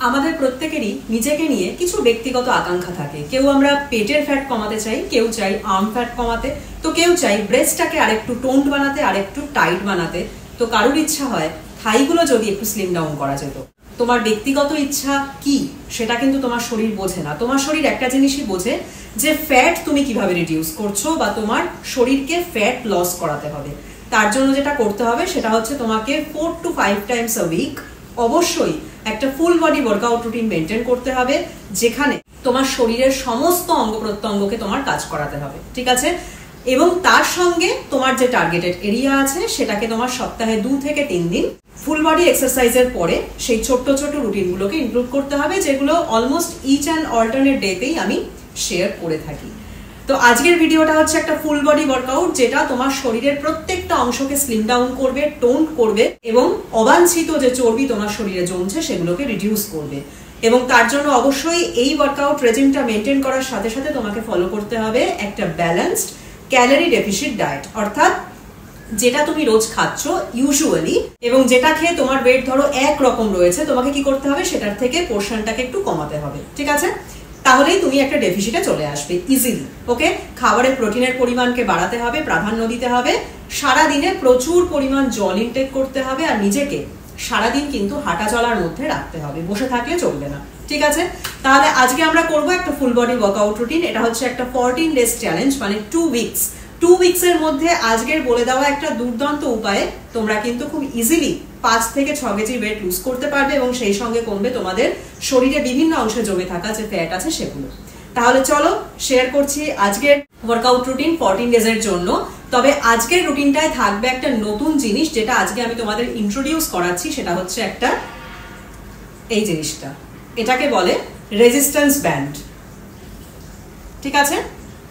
আমাদের প্রত্যেকেরই নিজেকে নিয়ে কিছু ব্যক্তিগত আকাঙ্ক্ষা থাকে। কেউ আমরা পেটের ফ্যাট কমাতে চাই, কেউ চাই আর্ম ফ্যাট কমাতে, তো কেউ চাই ব্রেস্টটাকে আরেকটু টোন্ড বানাতে, আরেকটু টাইট বানাতে, তো কারোর ইচ্ছা হয় থাইগুলো যদি একটু স্লিম ডাউন করা যেত। তোমার ব্যক্তিগত ইচ্ছা কি সেটা কিন্তু তোমার শরীর বোঝে না। তোমার শরীর একটা জিনিসই বোঝে যে ফ্যাট তুমি কিভাবে রিডিউস করছো বা তোমার শরীরকে ফ্যাট লস করাতে হবে। তার জন্য যেটা করতে হবে সেটা হচ্ছে তোমাকে 4 to 5 টাইমস আ উইক অবশ্যই একটা full body workout routine maintain করতে হবে, যেখানে তোমার শরীরের সমস্ত অঙ্গ প্রত্যঙ্গকে তোমার কাজ করাতে হবে, ঠিক আছে? এবং তার সঙ্গে তোমার যে টার্গেটেড এরিয়া আছে সেটাকে তোমার সপ্তাহে 2 থেকে 3 দিন ফুল বডি এক্সারসাইজের পরে সেই ছোট্ট ছোট্ট রুটিনগুলোকে ইনক্লুড করতে হবে, যেগুলো অলমোস্ট ইচ অ্যান্ড অল্টারনেট ডেতেই আমি শেয়ার করে থাকি। তো আজকের ভিডিওটা হচ্ছে একটা ফুল বডি ওয়ার্কআউট, যেটা তোমার শরীরের প্রত্যেকটা অংশকে স্লিম ডাউন করবে, টোন করবে এবং অবাঞ্ছিত যে চর্বি তোমার শরীরে জমছে সেগুলোকে রিডিউস করবে। এবং তার জন্য অবশ্যই এই ওয়ার্কআউট রেজিমটা মেনটেন করার সাথে সাথে তোমাকে ফলো করতে হবে একটা ব্যালেন্সড ক্যালোরি ডেফিসিট ডায়েট, অর্থাৎ যেটা তুমি রোজ খাচ্ছ ইউজুয়ালি এবং যেটা খেয়ে তোমার ওয়েট ধরো একরকম রয়েছে, তোমাকে কি করতে হবে সেটার থেকে পোর্শনটাকে একটু কমাতে হবে, ঠিক আছে? তাহলেই তুমি একটা ডেফিসিটে চলে আসবে ইজিলি। ওকে, খাবারে প্রোটিনের পরিমাণকে বাড়াতে হবে, প্রাধান্য দিতে হবে, সারাদিনে প্রচুর পরিমাণ জল ইনটেক করতে হবে, আর নিজেকে সারাদিন কিন্তু হাঁটা চলার মধ্যে রাখতে হবে, বসে থাকলে চলবে না, ঠিক আছে? তাহলে আজকে আমরা করবো একটা ফুল বডি ওয়ার্কআউট রুটিন। এটা হচ্ছে একটা 14 ডেজ চ্যালেঞ্জ, মানে 2 উইকসের মধ্যে আজকের বলে দেওয়া একটা দুর্দান্ত উপায়ে তোমরা কিন্তু খুব ইজিলি 5 থেকে 6 কেজি ওয়েট লুজ করতে পারবে এবং সেই সঙ্গে কমবে তোমাদের শরীরে বিভিন্ন অংশে জমে থাকা যে ফ্যাট আছে সেগুলো। তাহলে চলো শেয়ার করছি আজকের ওয়ার্কআউট রুটিন 14 ডেজের জন্য। তবে আজকের রুটিনটায় থাকবে একটা নতুন জিনিস, যেটা আজকে আমি তোমাদের ইন্ট্রোডিউস করাচ্ছি। সেটা হচ্ছে একটা এই জিনিসটা, এটাকে বলে রেজিস্ট্যান্স ব্যান্ড, ঠিক আছে?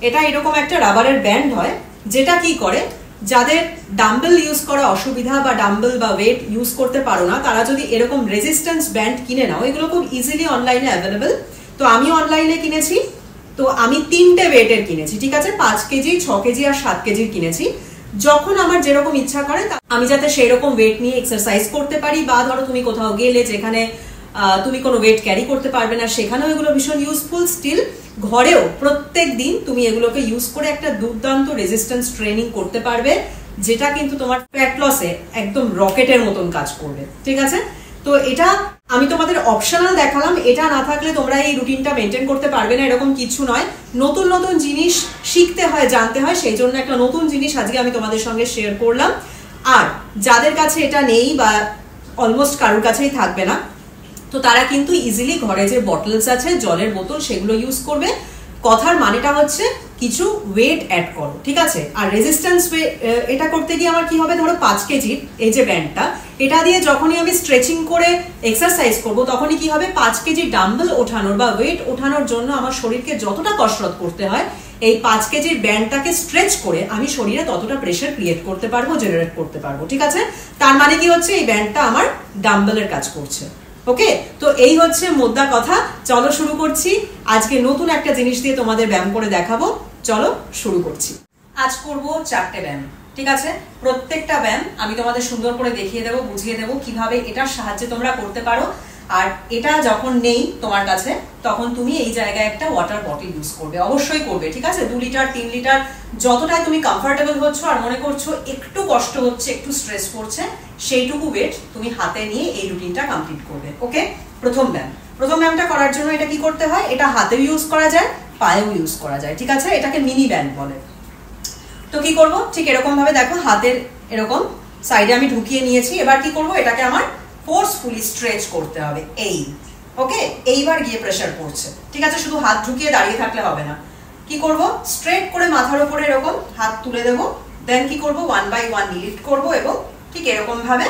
এটা এরকম একটা রাবারের ব্যান্ড হয়, যেটা কি করে, যাদের ডাম্বেল ইউজ করা অসুবিধা বা ডাম্বেল বা ওয়েট ইউজ করতে পারো না, তারা যদি এরকম রেজিস্ট্যান্স ব্যান্ড কিনে নাও, এগুলো খুব ইজিলি অনলাইনে অ্যাভেলেবেল। তো আমি অনলাইনে কিনেছি, তো আমি 3টে ওয়েটের কিনেছি, ঠিক আছে? 5 কেজি, 6 কেজি আর 7 কেজির কিনেছি। যখন আমার যেরকম ইচ্ছা করে আমি যাতে সেই রকম ওয়েট নিয়ে এক্সারসাইজ করতে পারি, বা ধরো তুমি কোথাও গেলে যেখানে তুমি কোনো ওয়েট ক্যারি করতে পারবে না, সেখানেও এগুলো ভীষণ ইউজফুল। স্টিল ঘরেও প্রত্যেক দিন তুমি এগুলোকে ইউজ করে একটা দুর্দান্ত রেজিস্ট্যান্স ট্রেনিং করতে পারবে, যেটা কিন্তু তোমার ফ্যাট লসে একদম রকেটের মতন কাজ করবে, ঠিক আছে? তো এটা আমি তোমাদের অপশনাল দেখালাম, এটা না থাকলে তোমরা এই রুটিনটা মেনটেন করতে পারবে না, এরকম কিছু নয়। নতুন নতুন জিনিস শিখতে হয়, জানতে হয়, সেই জন্য একটা নতুন জিনিস আজকে আমি তোমাদের সঙ্গে শেয়ার করলাম। আর যাদের কাছে এটা নেই বা অলমোস্ট কারোর কাছেই থাকবে না, তো তারা কিন্তু ইজিলি ঘরে যে বটলস আছে, জলের বোতল, সেগুলো ইউজ করবে। কথার মানেটা হচ্ছে কিছু ওয়েট অ্যাড করো, ঠিক আছে? আর রেজিস্ট্যান্স এটা করতে গিয়ে আমার কি হবে, ধরো 5 কেজির এই যে ব্যান্ডটা, এটা দিয়ে যখনই আমি স্ট্রেচিং করে এক্সারসাইজ করব, তখনই কি হবে, 5 কেজি ডাম্বেল ওঠানোর বা ওয়েট ওঠানোর জন্য আমার শরীরকে যতটা কসরত করতে হয়, এই 5 কেজির ব্যান্ডটাকে স্ট্রেচ করে আমি শরীরে ততটা প্রেশার ক্রিয়েট করতে পারবো, জেনারেট করতে পারবো, ঠিক আছে? তার মানে কি হচ্ছে, এই ব্যান্ডটা আমার ডাম্বেলের কাজ করছে। ওকে, তো এই হচ্ছে মোদ্দা কথা। চলো শুরু করছি। আজকে নতুন একটা জিনিস দিয়ে তোমাদের ব্যায়াম করে দেখাবো। চলো শুরু করছি। আজ করব 4টে ব্যায়াম, ঠিক আছে? প্রত্যেকটা ব্যায়াম আমি তোমাদের সুন্দর করে দেখিয়ে দেবো, বুঝিয়ে দেবো কিভাবে এটার সাহায্যে তোমরা করতে পারো। আর এটা যখন নেই তোমার কাছে, তখন তুমি এই জায়গায় একটা ওয়াটার বটল ইউজ করবে, অবশ্যই করবে, ঠিক আছে? 2 লিটার 3 লিটার যতটাই তুমি কমফোর্টেবল হচ্ছ আর মনে করছো একটু কষ্ট হচ্ছে, একটু স্ট্রেস করছে, সেইটুকু ওয়েট তুমি হাতে নিয়ে এই রুটিনটা কমপ্লিট করবে। ওকে, প্রথম ব্যায়ামটা করার জন্য এটা কি করতে হয়, এটা হাতেও ইউজ করা যায়, পায়েও ইউজ করা যায়, ঠিক আছে? এটাকে মিনি ব্যান্ড বলে। তো কি করব, ঠিক এরকম ভাবে দেখো, হাতের এরকম সাইডে আমি ঢুকিয়ে নিয়েছি। এবার কি করব, এটাকে আমার ফোর্সফুলি স্ট্রেচ করতে হবে, এই। ওকে, এইবার গিয়ে প্রেসার পড়ছে, ঠিক আছে? শুধু হাত ঢুকিয়ে দাঁড়িয়ে থাকলে হবে না। কি করব, স্ট্রেট করে মাথার উপরে এরকম হাত তুলে দেবো, দেন কি করব, 1 বাই 1 লিফট করব এবং ঠিক এরকম ভাবে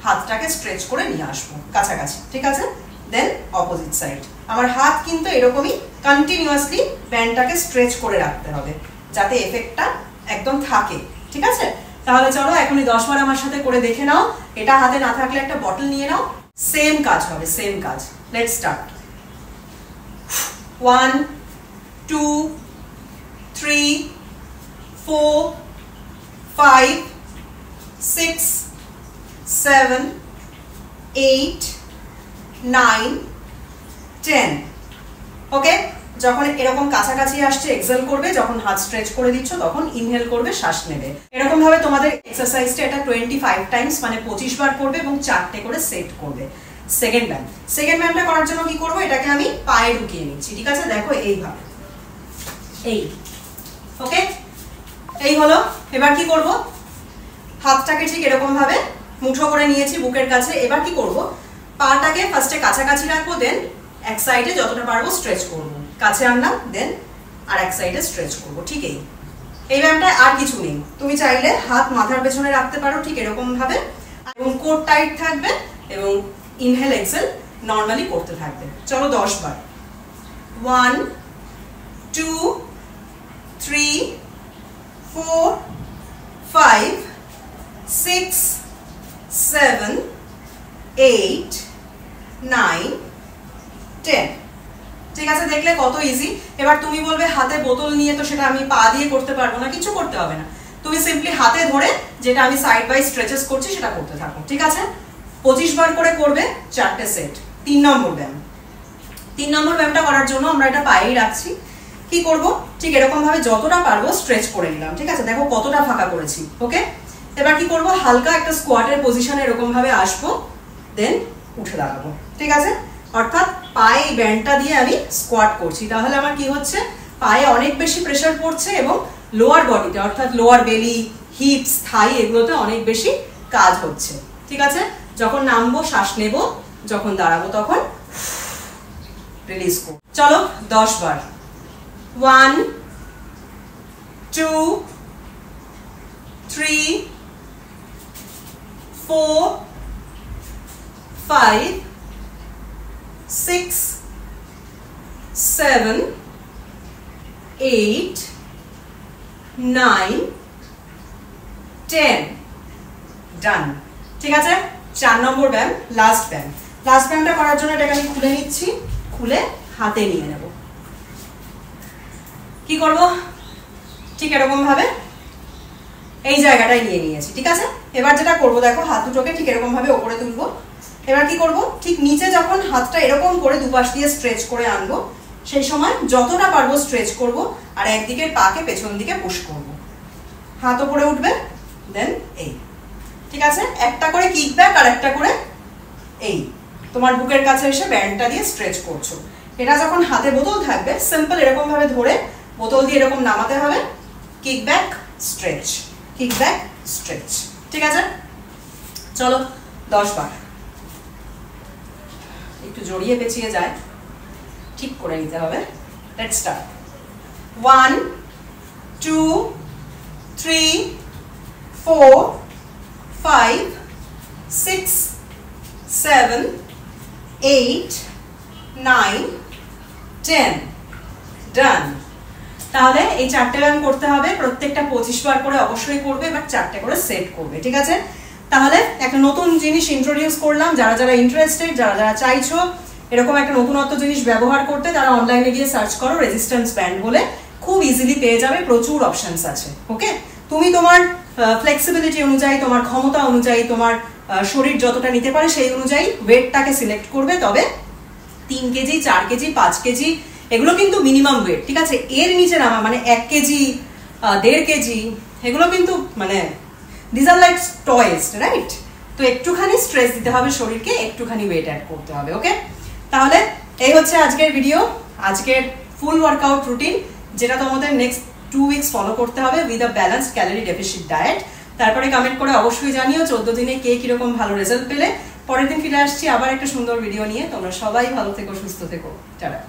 হাতটাকে স্ট্রেচ করে নিয়ে আসবো কাছাকাছি, ঠিক আছে? দেন অপোজিট সাইড, আমার হাত কিন্তু এরকমই কন্টিনিউয়াসলি ব্যান্ডটাকে স্ট্রেচ করে রাখতে হবে, যাতে এফেক্টটা একদম থাকে, ঠিক আছে? তাহলে চলো এখনই 10 বার আমার সাথে করে দেখে নাও। এটা হাতে না থাকলে একটা বটল নিয়ে নাও, সেম কাজ হবে, সেম কাজ। Let's start. 1 2 3 4 5 6 7 8 9 10 ওকে যখন এরকম কাছাকাছি আসছে এক্সেল করবে যখন হাত স্ট্রেচ করে দিচ্ছ তখন ইনহেল করবে শ্বাস নেবে এরকম ভাবে তোমাদের এক্সারসাইজটা এটা 25 টাইমস মানে 25 বার করবে এবং 4টে করে সেট করবে সেকেন্ড ব্যায়ামটা করার জন্য কি করব এটাকে আমি পায়ে ঢুকিয়ে নিচ্ছি ঠিক আছে দেখো এইভাবে এই ওকে এই হলো এবার কি করব হাতটাকে ঠিক এরকম ভাবে মুঠো করে নিয়েছি বুকের কাছে এবার কি করব পাটাকে ফার্স্টে কাছাকাছি রাখবো দেন এক সাইডে যতটা পারবো স্ট্রেচ করব কাছে আনলাম দেন আর এক সাইডে স্ট্রেচ করব ঠিক এই ব্যায়ামটা আর কিছু নেই তুমি চাইলে হাত মাথার পেছনে রাখতে পারো ঠিক এরকম ভাবে এবং কোর টাইট থাকবে এবং ইনহেল এক্সেল নরমালি করতে থাকবে চলো 10 বার 1 2 3 4 5 6 7 8 9 10 ঠিক আছে দেখলে কত ইজি এবার তুমি বলবে হাতে বোতল নিয়ে তো সেটা আমি পা দিয়ে করতে পারবো না কিছু করতে হবে না তুমি সিম্পলি হাতে ধরে যেটা আমি সাইড বাই স্ট্রেচেস করছি সেটা করতে থাকো ঠিক আছে 25 বার করে করবে 4টে সেট 3 নম্বর ব্যায়ামটা করার জন্য আমরা এটা পায়েই রাখছি কি করব ঠিক এরকম ভাবে যতটা পারবো স্ট্রেচ করে নিলাম ঠিক আছে দেখো কতটা ফাঁকা করেছি ওকে এবার কি করব হালকা একটা স্কোয়াটের পজিশনে এরকম ভাবে আসবো দেন উঠে দাঁড়াবো ঠিক আছে অর্থাৎ পায়ে এই ব্যান্ডটা দিয়ে আমি স্কোয়াট করছি তাহলে আমার কি হচ্ছে পায়ে অনেক বেশি প্রেসার পড়ছে এবং লোয়ার বডিতে অর্থাৎ লোয়ার বেলি হিপস থাই এগুলোতে অনেক বেশি কাজ হচ্ছে ঠিক আছে যখন নামবো শ্বাস নেব যখন দাঁড়াবো তখন রিলিজ করব চলো 10 বার 1 2 3 4 5 6 7 8 9 10 ডান ঠিক আছে 4 নম্বর ব্যায়াম লাস্ট ব্যায়ামটা করার জন্য এটাকে আমি খুলে নিচ্ছি খুলে হাতে নিয়ে নেব কি করব ঠিক এরকম ভাবে এই জায়গাটায় নিয়ে নিয়েছি ঠিক আছে এবার যেটা করব দেখো হাত দুটোকে ঠিক এরকম ভাবে উপরে তুলবো এবার কি করব ঠিক নিচে যখন হাতটা এরকম করে দুপাশ দিয়ে স্ট্রেচ করে আনবো সেই সময় যতটা পারবো স্ট্রেচ করব আর একদিকের পাকে পেছন দিকে পুশ করব হাত উপরে উঠবে দেন এই ঠিক আছে একটা করে কিক ব্যাক আর একটা করে এই তোমার বুকের কাছে এসে ব্যান্ডটা দিয়ে স্ট্রেচ করছো এটা যখন হাতে বোতল থাকবে সিম্পল এরকম ভাবে ধরে বোতল দিয়ে এরকম নামাতে হবে কিক ব্যাক স্ট্রেচ ঠিক আছে চলো 10 বার একটু জড়িয়ে পেঁচিয়ে যায় ঠিক করে নিতে হবে লেটস স্টার্ট 1 2 3 4 5 6 7 8 9 10 ডান তাহলে এই 4টে ব্যায়াম করতে হবে প্রত্যেকটা 25 বার করে অবশ্যই করবে এবার 4টে করে সেট করবে ঠিক আছে তাহলে একটা নতুন জিনিস ইন্ট্রোডিউস করলাম যারা ইন্টারেস্টেড যারা চাইছো এরকম একটা নতুনত্ব জিনিস ব্যবহার করতে তারা অনলাইনে গিয়ে সার্চ করো রেজিস্ট্যান্স ব্যান্ড বলে খুব ইজিলি পেয়ে যাবে প্রচুর অপশনস আছে ওকে তুমি তোমার ফ্লেক্সিবিলিটি অনুযায়ী তোমার ক্ষমতা অনুযায়ী তোমার শরীর যতটা নিতে পারে সেই অনুযায়ী ওয়েটটাকে সিলেক্ট করবে তবে 3 কেজি 4 কেজি 5 কেজি এগুলো কিন্তু মিনিমাম ওয়েট ঠিক আছে এর নিচে নামা মানে 1 কেজি 1.5 কেজি এগুলো কিন্তু মানে this are like toys right তো একটুখানি স্ট্রেস দিতে হবে শরীরকে একটুখানি ওয়েট অ্যাড করতে হবে ওকে তাহলে এই হচ্ছে আজকের ভিডিও আজকের ফুল ওয়ার্কআউট রুটিন যেটা তোমাদের নেক্সট 2 উইকস ফলো করতে হবে with a balanced calorie deficit diet তারপরে কমেন্ট করে অবশ্যই জানিও 14 দিনে কে কিরকম ভালো রেজাল্ট পেলে পরের দিন ফিরে আসছি আবার একটা সুন্দর ভিডিও নিয়ে তোমরা সবাই ভালো থেকো সুস্থ থেকো টাটা